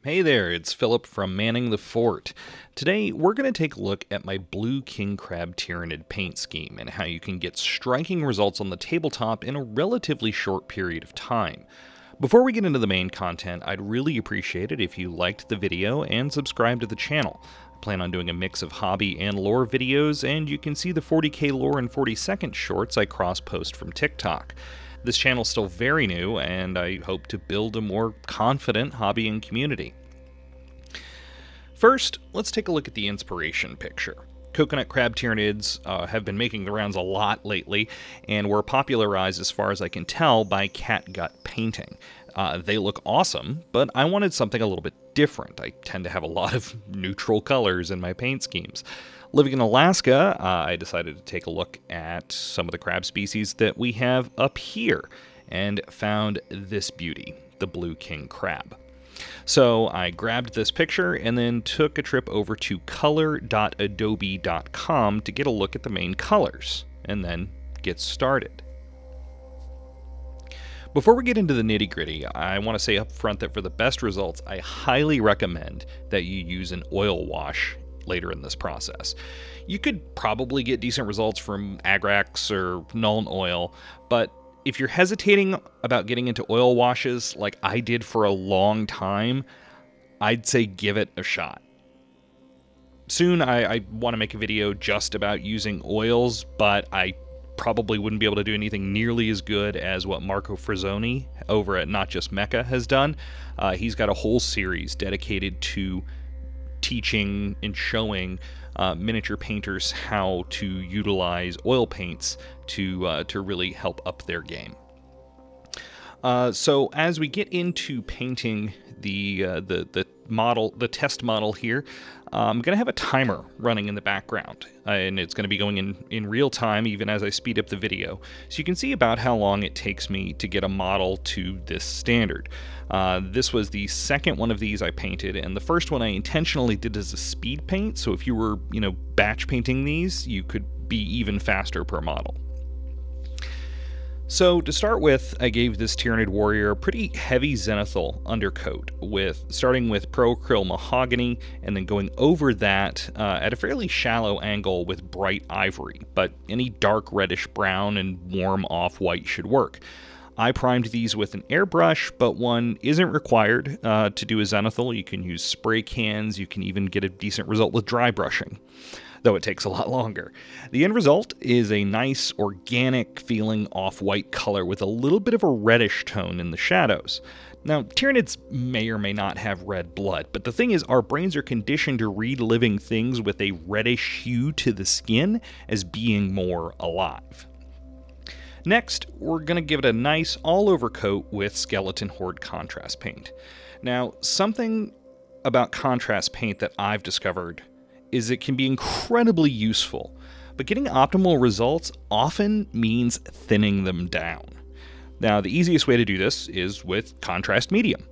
Hey there, it's Philip from Manning the Fort. Today we're going to take a look at my Blue King Crab Tyranid paint scheme and how you can get striking results on the tabletop in a relatively short period of time. Before we get into the main content, I'd really appreciate it if you liked the video and subscribed to the channel. I plan on doing a mix of hobby and lore videos, and you can see the 40k lore and 40-second shorts I cross-post from TikTok. This channel's still very new, and I hope to build a more confident hobby and community. First, let's take a look at the inspiration picture. Coconut crab tyranids have been making the rounds a lot lately, and were popularized, as far as I can tell, by catgut painting. They look awesome, but I wanted something a little bit different. I tend to have a lot of neutral colors in my paint schemes. Living in Alaska, I decided to take a look at some of the crab species that we have up here, and found this beauty, the Blue King Crab. So I grabbed this picture and then took a trip over to color.adobe.com to get a look at the main colors, and then get started. Before we get into the nitty-gritty, I want to say up front that for the best results, I highly recommend that you use an oil wash later in this process. You could probably get decent results from Agrax or Nuln oil, but if you're hesitating about getting into oil washes like I did for a long time, I'd say give it a shot. Soon I want to make a video just about using oils, but I probably wouldn't be able to do anything nearly as good as what Marco Frazzoni over at Not Just Mecha has done. He's got a whole series dedicated to teaching and showing miniature painters how to utilize oil paints to really help up their game. So as we get into painting the test model here, I'm going to have a timer running in the background, and it's going to be going in real time even as I speed up the video. So you can see about how long it takes me to get a model to this standard. This was the second one of these I painted, and the first one I intentionally did as a speed paint, so if you were, batch painting these, you could be even faster per model. So to start with, I gave this Tyranid warrior a pretty heavy zenithal undercoat, starting with Pro Acryl Mahogany and then going over that at a fairly shallow angle with bright ivory, but any dark reddish brown and warm off-white should work. I primed these with an airbrush, but one isn't required to do a zenithal. You can use spray cans, you can even get a decent result with dry brushing, though it takes a lot longer. The end result is a nice organic feeling off-white color with a little bit of a reddish tone in the shadows. Now, Tyranids may or may not have red blood, but the thing is, our brains are conditioned to read living things with a reddish hue to the skin as being more alive. Next, we're going to give it a nice all-over coat with Skeleton Horde contrast paint. Now, something about contrast paint that I've discovered is it can be incredibly useful, but getting optimal results often means thinning them down. Now, the easiest way to do this is with contrast medium.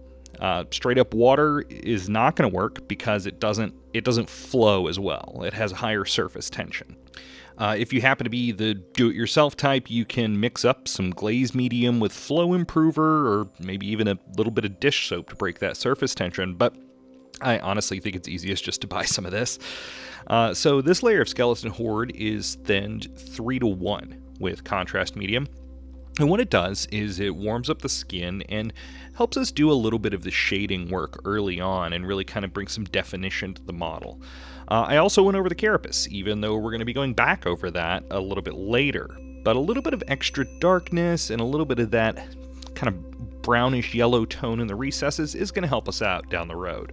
Straight up water is not going to work because it doesn't flow as well. It has higher surface tension. If you happen to be the do-it-yourself type, you can mix up some glaze medium with flow improver, or maybe even a little bit of dish soap to break that surface tension, but I honestly think it's easiest just to buy some of this. So this layer of Skeleton Horde is thinned 3:1 with contrast medium. And what it does is it warms up the skin and helps us do a little bit of the shading work early on and really kind of bring some definition to the model. I also went over the carapace, even though we're going to be going back over that a little bit later. But a little bit of extra darkness and a little bit of that kind of brownish yellow tone in the recesses is going to help us out down the road.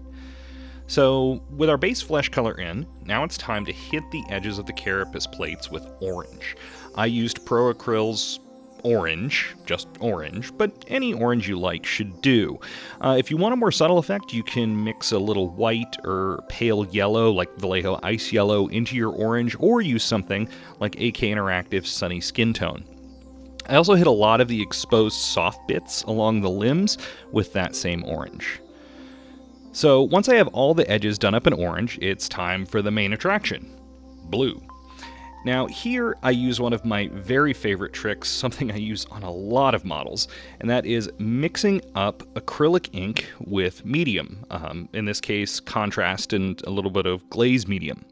So with our base flesh color in, now it's time to hit the edges of the carapace plates with orange. I used Pro Acryl's orange, just orange, but any orange you like should do. If you want a more subtle effect, you can mix a little white or pale yellow, like Vallejo Ice Yellow, into your orange, or use something like AK Interactive Sunny Skin Tone. I also hit a lot of the exposed soft bits along the limbs with that same orange. So once I have all the edges done up in orange, it's time for the main attraction, blue. Now here I use one of my very favorite tricks, something I use on a lot of models, and that is mixing up acrylic ink with medium, in this case contrast and a little bit of glaze medium.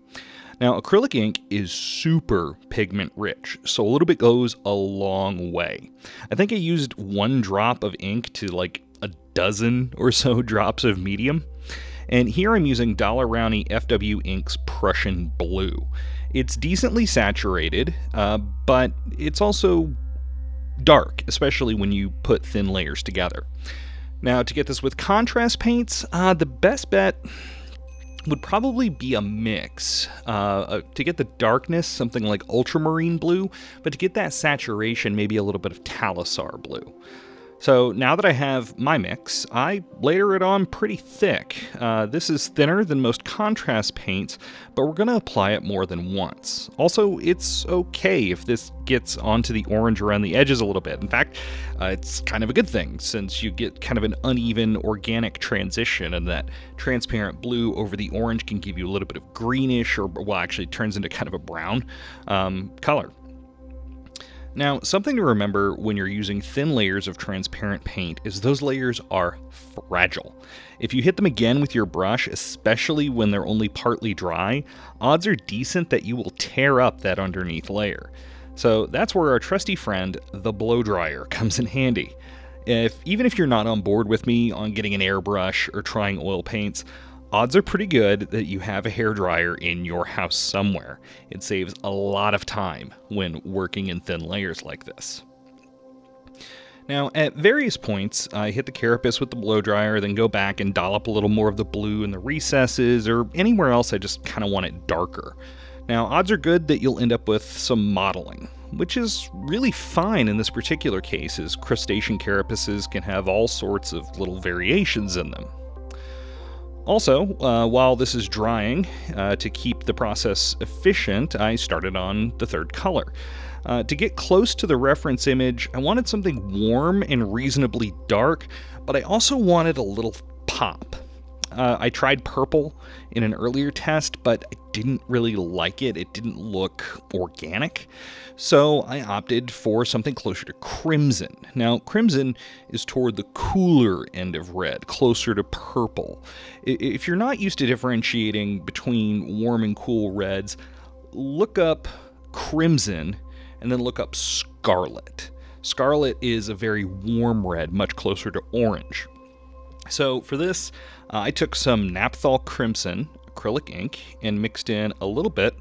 Now acrylic ink is super pigment rich, so a little bit goes a long way. I think I used 1 drop of ink to like a dozen or so drops of medium. And here I'm using Dollar Rowney FW Inks Prussian Blue. It's decently saturated, but it's also dark, especially when you put thin layers together. Now, to get this with contrast paints, the best bet would probably be a mix. To get the darkness, something like ultramarine blue, but to get that saturation, maybe a little bit of Talisar blue. So now that I have my mix, I layer it on pretty thick. This is thinner than most contrast paints, but we're going to apply it more than once. Also, it's okay if this gets onto the orange around the edges a little bit. In fact, it's kind of a good thing since you get kind of an uneven organic transition, and that transparent blue over the orange can give you a little bit of greenish, or well, actually it turns into kind of a brown color. Now, something to remember when you're using thin layers of transparent paint is those layers are fragile. If you hit them again with your brush, especially when they're only partly dry, odds are decent that you will tear up that underneath layer. So that's where our trusty friend, the blow dryer, comes in handy. Even if you're not on board with me on getting an airbrush or trying oil paints, odds are pretty good that you have a hairdryer in your house somewhere. It saves a lot of time when working in thin layers like this. Now, at various points, I hit the carapace with the blow dryer, then go back and dollop a little more of the blue in the recesses, or anywhere else I just kind of want it darker. Now, odds are good that you'll end up with some mottling, which is really fine in this particular case, as crustacean carapaces can have all sorts of little variations in them. Also, while this is drying, to keep the process efficient, I started on the third color. To get close to the reference image, I wanted something warm and reasonably dark, but I also wanted a little pop. I tried purple in an earlier test, but I didn't really like it. It didn't look organic. So I opted for something closer to crimson. Now, crimson is toward the cooler end of red, closer to purple. If you're not used to differentiating between warm and cool reds, look up crimson and then look up scarlet. Scarlet is a very warm red, much closer to orange. So for this, I took some Naphthol Crimson acrylic ink and mixed in a little bit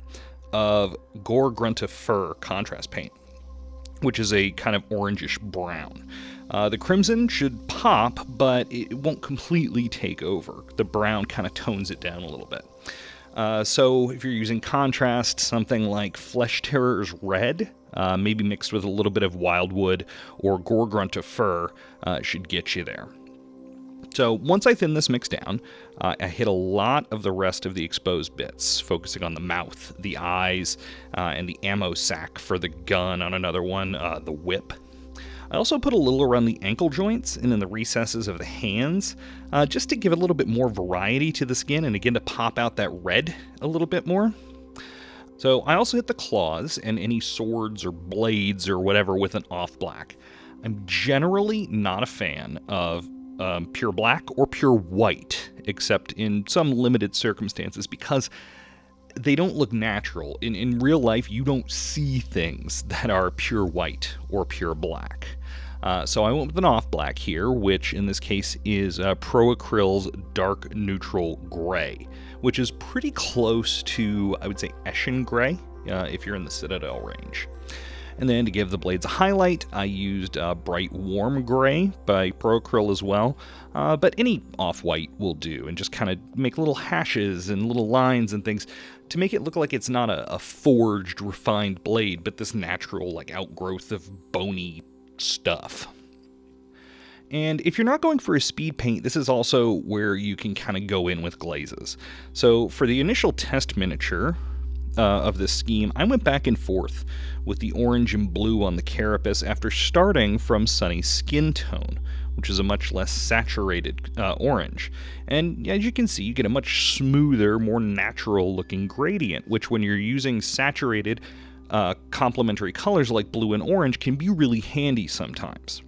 of Gore Grunta Fur contrast paint, which is a kind of orangish brown. The crimson should pop, but it won't completely take over. The brown kind of tones it down a little bit. So if you're using contrast, something like Flesh Terror's Red, maybe mixed with a little bit of Wildwood or Gore Grunta Fur, should get you there. So once I thin this mix down, I hit a lot of the rest of the exposed bits, focusing on the mouth, the eyes, and the ammo sack for the gun on another one, the whip. I also put a little around the ankle joints and in the recesses of the hands, just to give a little bit more variety to the skin and again to pop out that red a little bit more. So I also hit the claws and any swords or blades or whatever with an off black. I'm generally not a fan of pure black or pure white, except in some limited circumstances, because they don't look natural. In real life, you don't see things that are pure white or pure black. So I went with an off black here, which in this case is Pro Acryl's Dark Neutral Gray, which is pretty close to, I would say, Eshin Gray, if you're in the Citadel range. And then to give the blades a highlight, I used Bright Warm Gray by Pro Acryl as well, but any off-white will do, and just kind of make little hashes and little lines and things to make it look like it's not a forged, refined blade, but this natural, like, outgrowth of bony stuff. And if you're not going for a speed paint, this is also where you can kind of go in with glazes. So for the initial test miniature of this scheme, I went back and forth with the orange and blue on the carapace after starting from Sunny's skin tone, which is a much less saturated orange. And as you can see, you get a much smoother, more natural looking gradient, which when you're using saturated complementary colors like blue and orange can be really handy sometimes.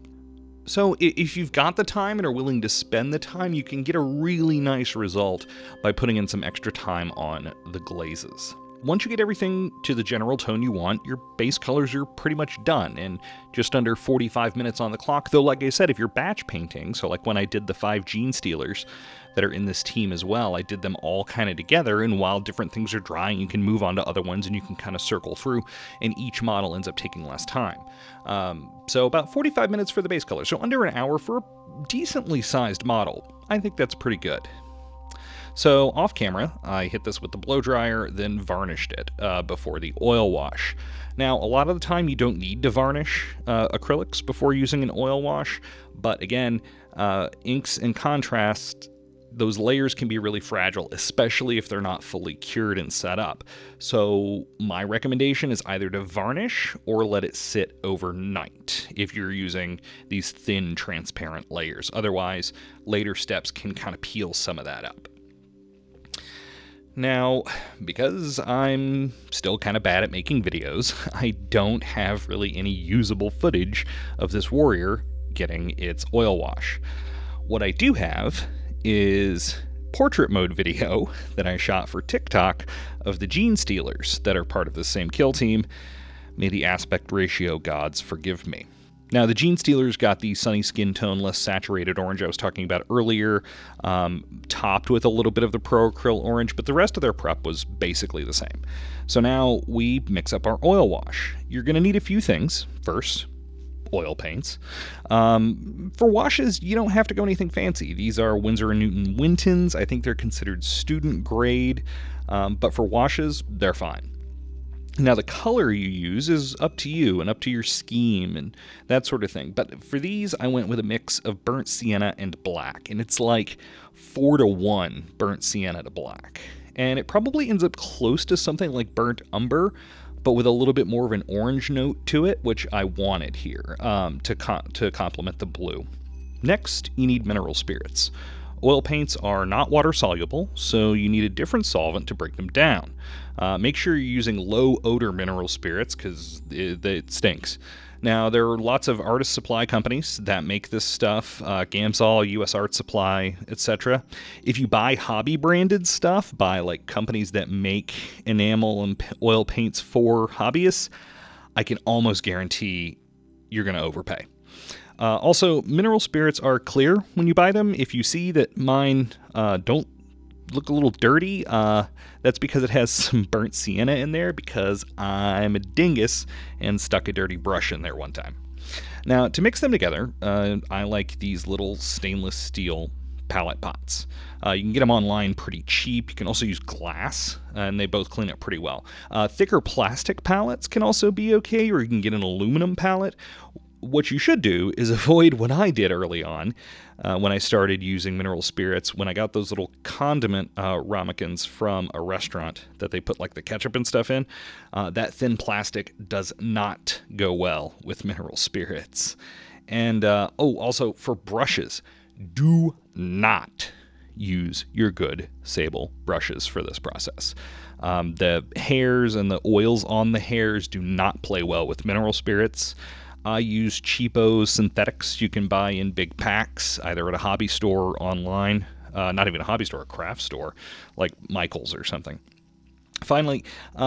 So if you've got the time and are willing to spend the time, you can get a really nice result by putting in some extra time on the glazes. Once you get everything to the general tone you want, your base colors are pretty much done in just under 45 minutes on the clock. Though, like I said, if you're batch painting, so like when I did the 5 Gene Stealers that are in this team as well, I did them all kind of together, and while different things are drying, you can move on to other ones and you can kind of circle through, and each model ends up taking less time. So about 45 minutes for the base color, so under an hour for a decently sized model. I think that's pretty good. So off camera, I hit this with the blow dryer, then varnished it before the oil wash. Now, a lot of the time you don't need to varnish acrylics before using an oil wash, but again, inks and contrast, those layers can be really fragile, especially if they're not fully cured and set up. So my recommendation is either to varnish or let it sit overnight if you're using these thin, transparent layers. Otherwise, later steps can kind of peel some of that up. Now, because I'm still kind of bad at making videos, I don't have really any usable footage of this warrior getting its oil wash. What I do have is portrait mode video that I shot for TikTok of the Gene Stealers that are part of the same kill team. May the aspect ratio gods forgive me. Now, the Gene Stealers got the sunny skin tone, less saturated orange I was talking about earlier, topped with a little bit of the Pro Acryl orange, but the rest of their prep was basically the same. So now we mix up our oil wash. You're going to need a few things. First, oil paints. For washes, you don't have to go anything fancy. These are Winsor & Newton Wintons. I think they're considered student grade, but for washes, they're fine. Now, the color you use is up to you and up to your scheme and that sort of thing. But for these, I went with a mix of burnt sienna and black, and it's like 4-to-1 burnt sienna to black. And it probably ends up close to something like burnt umber, but with a little bit more of an orange note to it, which I wanted here to complement the blue. Next, you need mineral spirits. Oil paints are not water soluble, so you need a different solvent to break them down. Make sure you're using low odor mineral spirits because it stinks. Now, there are lots of artist supply companies that make this stuff, Gamsol, US Art Supply, etc. If you buy hobby branded stuff by like companies that make enamel and oil paints for hobbyists, I can almost guarantee you're going to overpay. Also, mineral spirits are clear when you buy them. If you see that mine don't look a little dirty, that's because it has some burnt sienna in there, because I'm a dingus and stuck a dirty brush in there one time. Now, to mix them together, I like these little stainless steel palette pots. You can get them online pretty cheap. You can also use glass, and they both clean up pretty well. Thicker plastic palettes can also be okay, or you can get an aluminum palette. What you should do is avoid what I did early on when I started using mineral spirits. When I got those little condiment ramekins from a restaurant that they put like the ketchup and stuff in, that thin plastic does not go well with mineral spirits. And also for brushes, do not use your good sable brushes for this process. The hairs and the oils on the hairs do not play well with mineral spirits. I use cheapo synthetics you can buy in big packs, either at a hobby store or online. Not even a hobby store, a craft store, like Michael's or something. Finally,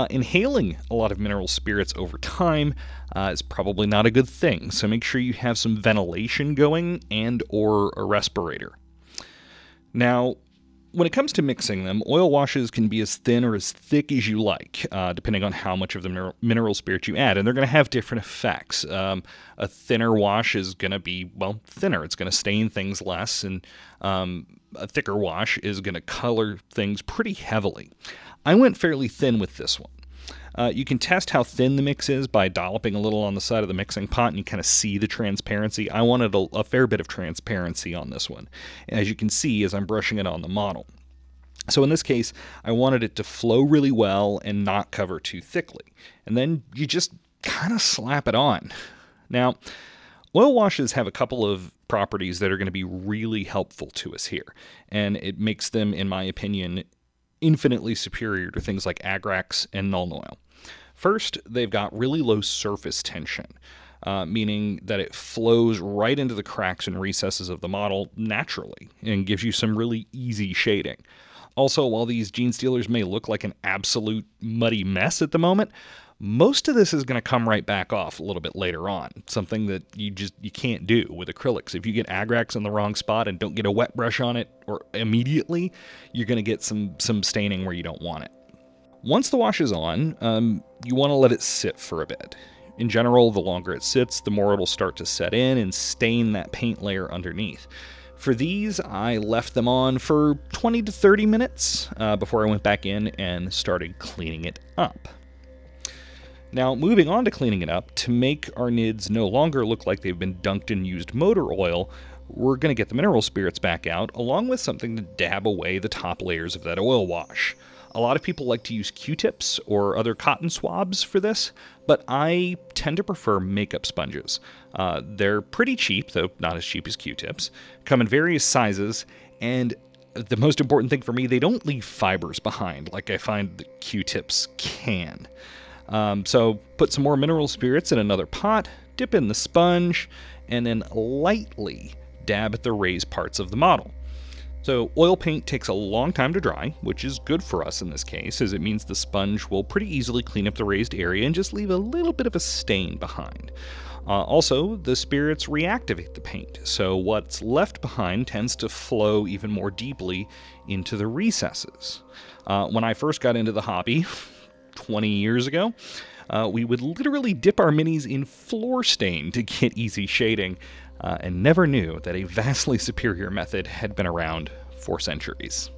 inhaling a lot of mineral spirits over time is probably not a good thing, so make sure you have some ventilation going and or a respirator. Now, when it comes to mixing them, oil washes can be as thin or as thick as you like, depending on how much of the mineral spirit you add, and they're going to have different effects. A thinner wash is going to be, well, thinner. It's going to stain things less, and a thicker wash is going to color things pretty heavily. I went fairly thin with this one. You can test how thin the mix is by dolloping a little on the side of the mixing pot, and you kind of see the transparency. I wanted a fair bit of transparency on this one, as you can see as I'm brushing it on the model. So in this case, I wanted it to flow really well and not cover too thickly. And then you just kind of slap it on. Now, oil washes have a couple of properties that are going to be really helpful to us here, and it makes them, in my opinion, infinitely superior to things like Agrax and Nuln Oil. First, they've got really low surface tension, meaning that it flows right into the cracks and recesses of the model naturally and gives you some really easy shading. Also, while these gene stealers may look like an absolute muddy mess at the moment, most of this is going to come right back off a little bit later on, something that you can't do with acrylics. If you get agrax in the wrong spot and don't get a wet brush on it or immediately, you're going to get some staining where you don't want it. Once the wash is on, you want to let it sit for a bit. In general, the longer it sits, the more it'll start to set in and stain that paint layer underneath. For these, I left them on for 20 to 30 minutes before I went back in and started cleaning it up. Now, moving on to cleaning it up, to make our nids no longer look like they've been dunked in used motor oil, we're going to get the mineral spirits back out, along with something to dab away the top layers of that oil wash. A lot of people like to use Q-tips or other cotton swabs for this, but I tend to prefer makeup sponges. They're pretty cheap, though not as cheap as Q-tips, come in various sizes, and the most important thing for me, they don't leave fibers behind like I find the Q-tips can. So put some more mineral spirits in another pot, dip in the sponge, and then lightly dab at the raised parts of the model. So oil paint takes a long time to dry, which is good for us in this case, as it means the sponge will pretty easily clean up the raised area and just leave a little bit of a stain behind. Also, the spirits reactivate the paint, so what's left behind tends to flow even more deeply into the recesses. When I first got into the hobby 20 years ago, we would literally dip our minis in floor stain to get easy shading, and never knew that a vastly superior method had been around for centuries.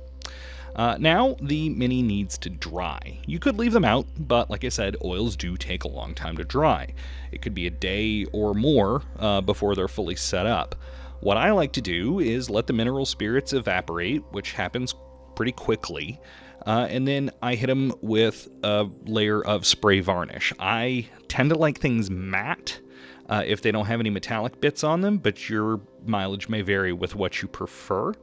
Now the mini needs to dry. You could leave them out, but like I said, oils do take a long time to dry. It could be a day or more before they're fully set up. What I like to do is let the mineral spirits evaporate, which happens pretty quickly, and then I hit them with a layer of spray varnish. I tend to like things matte if they don't have any metallic bits on them, but your mileage may vary with what you prefer.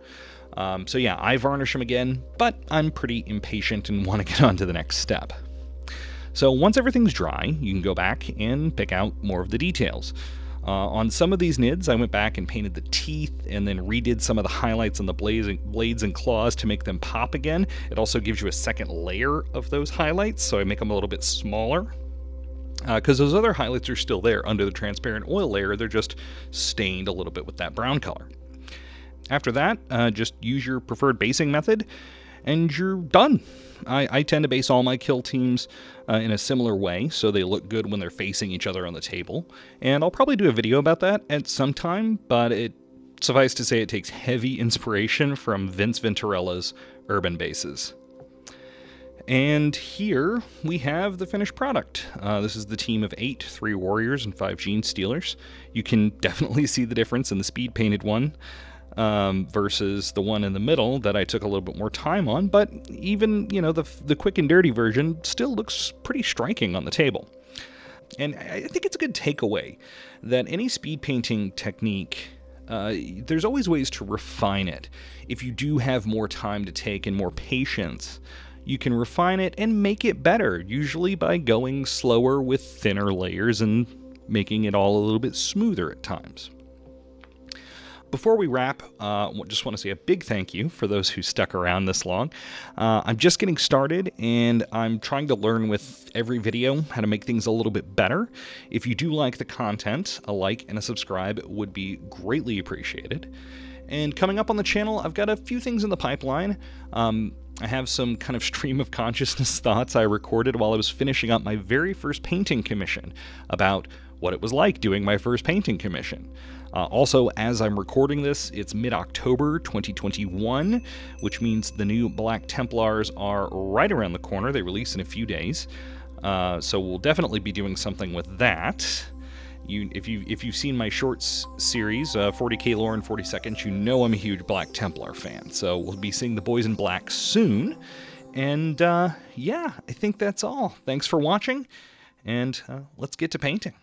So yeah, I varnish them again, but I'm pretty impatient and want to get on to the next step. So once everything's dry, you can go back and pick out more of the details. On some of these nids, I went back and painted the teeth and then redid some of the highlights on the blades and claws to make them pop again. It also gives you a second layer of those highlights, so I make them a little bit smaller. Because those other highlights are still there under the transparent oil layer, they're just stained a little bit with that brown color. After that, just use your preferred basing method, and you're done. I tend to base all my kill teams in a similar way, so they look good when they're facing each other on the table. And I'll probably do a video about that at some time, but suffice to say it takes heavy inspiration from Vince Venturella's urban bases. And here we have the finished product. This is the team of 8, 3 warriors and 5 gene stealers. You can definitely see the difference in the speed painted one versus the one in the middle that I took a little bit more time on, but even, the quick and dirty version still looks pretty striking on the table. And I think it's a good takeaway that any speed painting technique, there's always ways to refine it. If you do have more time to take and more patience, you can refine it and make it better, usually by going slower with thinner layers and making it all a little bit smoother at times. Before we wrap, just want to say a big thank you for those who stuck around this long. I'm just getting started, and I'm trying to learn with every video how to make things a little bit better. If you do like the content, a like and a subscribe would be greatly appreciated. And coming up on the channel, I've got a few things in the pipeline. I have some kind of stream of consciousness thoughts I recorded while I was finishing up my very first painting commission about what it was like doing my first painting commission. Also, as I'm recording this, it's mid-October 2021, which means the new Black Templars are right around the corner. They release in a few days. So we'll definitely be doing something with that. If you've seen my shorts series, 40k lore in 40 seconds, you know I'm a huge Black Templar fan. So we'll be seeing the boys in black soon. And yeah, I think that's all. Thanks for watching, and let's get to painting.